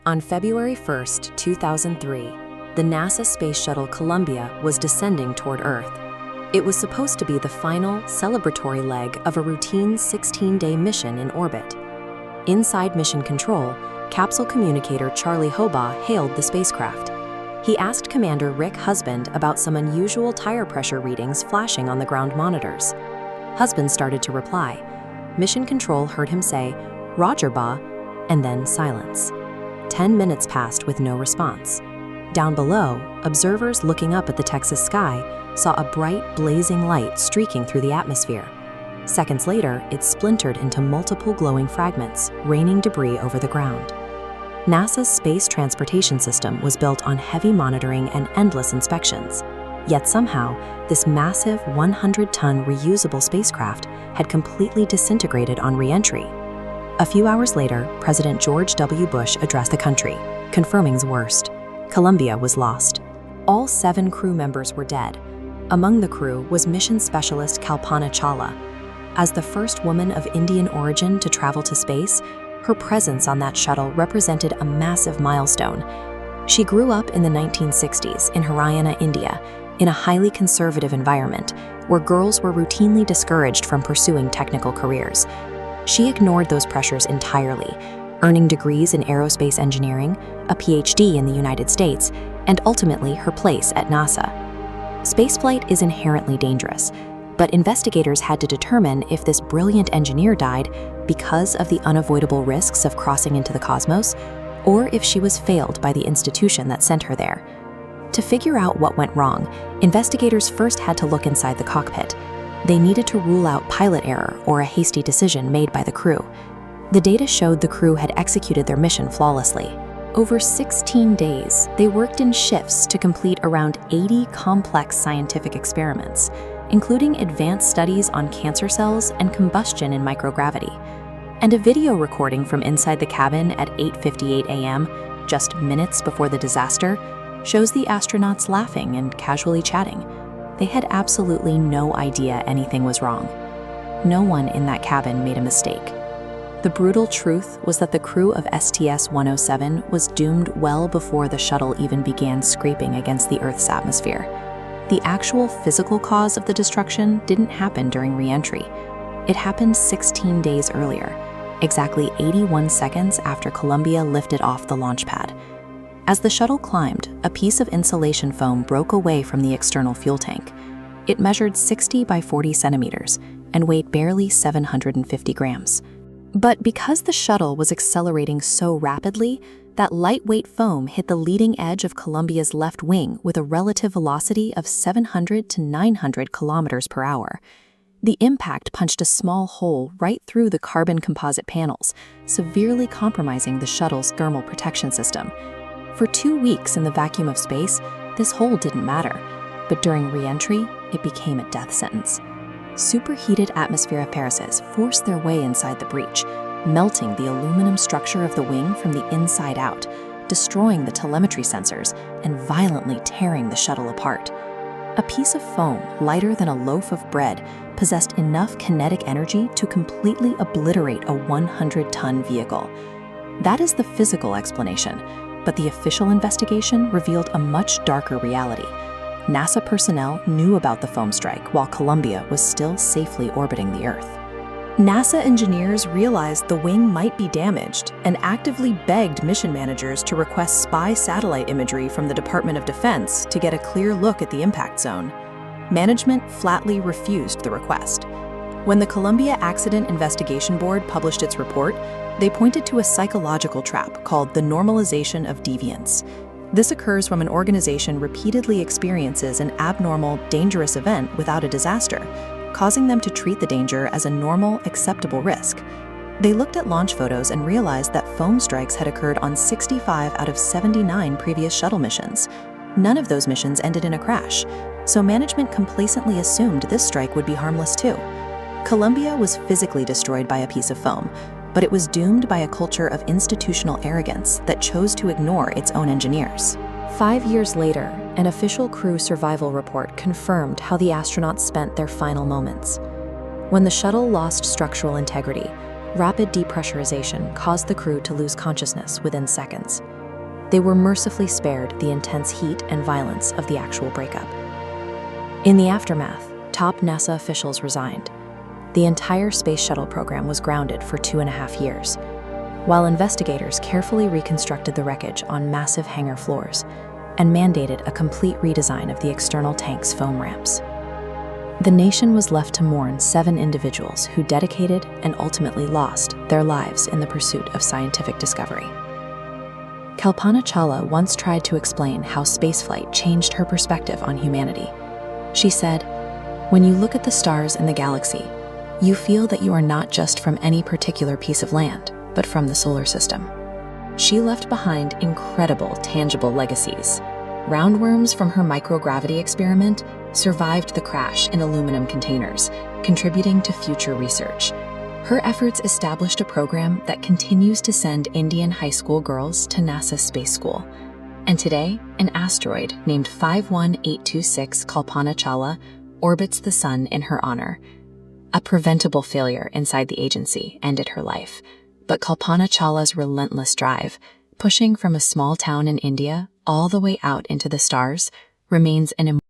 On February 1, 2003, the NASA Space Shuttle Columbia was descending toward Earth. It was supposed to be the final, celebratory leg of a routine 16-day mission in orbit. Inside Mission Control, capsule communicator Charlie Hobaugh hailed the spacecraft. He asked Commander Rick Husband about some unusual tire pressure readings flashing on the ground monitors. Husband started to reply. Mission Control heard him say, "Roger, Ba," and then silence. 10 minutes passed with no response. Down below, observers looking up at the Texas sky saw a bright, blazing light streaking through the atmosphere. Seconds later, it splintered into multiple glowing fragments, raining debris over the ground. NASA's space transportation system was built on heavy monitoring and endless inspections. Yet somehow, this massive 100-ton reusable spacecraft had completely disintegrated on re-entry. A few hours later, President George W. Bush addressed the country, confirming the worst. Columbia was lost. All 7 crew members were dead. Among the crew was mission specialist Kalpana Chawla. As the first woman of Indian origin to travel to space, her presence on that shuttle represented a massive milestone. She grew up in the 1960s in Haryana, India, in a highly conservative environment where girls were routinely discouraged from pursuing technical careers. She ignored those pressures entirely, earning degrees in aerospace engineering, a PhD in the United States, and ultimately her place at NASA. Spaceflight is inherently dangerous, but investigators had to determine if this brilliant engineer died because of the unavoidable risks of crossing into the cosmos, or if she was failed by the institution that sent her there. To figure out what went wrong, investigators first had to look inside the cockpit. They needed to rule out pilot error or a hasty decision made by the crew. The data showed the crew had executed their mission flawlessly. Over 16 days, they worked in shifts to complete around 80 complex scientific experiments, including advanced studies on cancer cells and combustion in microgravity. And a video recording from inside the cabin at 8:58 a.m., just minutes before the disaster, shows the astronauts laughing and casually chatting. They had absolutely no idea anything was wrong. No one in that cabin made a mistake. The brutal truth was that the crew of STS-107 was doomed well before the shuttle even began scraping against the Earth's atmosphere. The actual physical cause of the destruction didn't happen during re-entry. It happened 16 days earlier, exactly 81 seconds after Columbia lifted off the launch pad. As the shuttle climbed, a piece of insulation foam broke away from the external fuel tank. It measured 60 by 40 centimeters and weighed barely 750 grams. But because the shuttle was accelerating so rapidly, that lightweight foam hit the leading edge of Columbia's left wing with a relative velocity of 700 to 900 kilometers per hour. The impact punched a small hole right through the carbon composite panels, severely compromising the shuttle's thermal protection system. For 2 weeks in the vacuum of space, this hole didn't matter, but during re-entry, it became a death sentence. Superheated atmospheric gases forced their way inside the breach, melting the aluminum structure of the wing from the inside out, destroying the telemetry sensors and violently tearing the shuttle apart. A piece of foam lighter than a loaf of bread possessed enough kinetic energy to completely obliterate a 100-ton vehicle. That is the physical explanation, but the official investigation revealed a much darker reality. NASA personnel knew about the foam strike while Columbia was still safely orbiting the Earth. NASA engineers realized the wing might be damaged and actively begged mission managers to request spy satellite imagery from the Department of Defense to get a clear look at the impact zone. Management flatly refused the request. When the Columbia Accident Investigation Board published its report, they pointed to a psychological trap called the normalization of deviance. This occurs when an organization repeatedly experiences an abnormal, dangerous event without a disaster, causing them to treat the danger as a normal, acceptable risk. They looked at launch photos and realized that foam strikes had occurred on 65 out of 79 previous shuttle missions. None of those missions ended in a crash, so management complacently assumed this strike would be harmless too. Columbia was physically destroyed by a piece of foam, but it was doomed by a culture of institutional arrogance that chose to ignore its own engineers. 5 years later, an official crew survival report confirmed how the astronauts spent their final moments. When the shuttle lost structural integrity, rapid depressurization caused the crew to lose consciousness within seconds. they were mercifully spared the intense heat and violence of the actual breakup. In the aftermath, top NASA officials resigned. The entire space shuttle program was grounded for 2.5 years, while investigators carefully reconstructed the wreckage on massive hangar floors and mandated a complete redesign of the external tank's foam ramps. The nation was left to mourn 7 individuals who dedicated and ultimately lost their lives in the pursuit of scientific discovery. Kalpana Chawla once tried to explain how spaceflight changed her perspective on humanity. She said, "When you look at the stars in the galaxy, you feel that you are not just from any particular piece of land, but from the solar system." She left behind incredible, tangible legacies. Roundworms from her microgravity experiment survived the crash in aluminum containers, contributing to future research. Her efforts established a program that continues to send Indian high school girls to NASA Space School. And today, an asteroid named 51826 Kalpana Chawla orbits the Sun in her honor. A preventable failure inside the agency ended her life, but Kalpana Chawla's relentless drive, pushing from a small town in India all the way out into the stars, remains an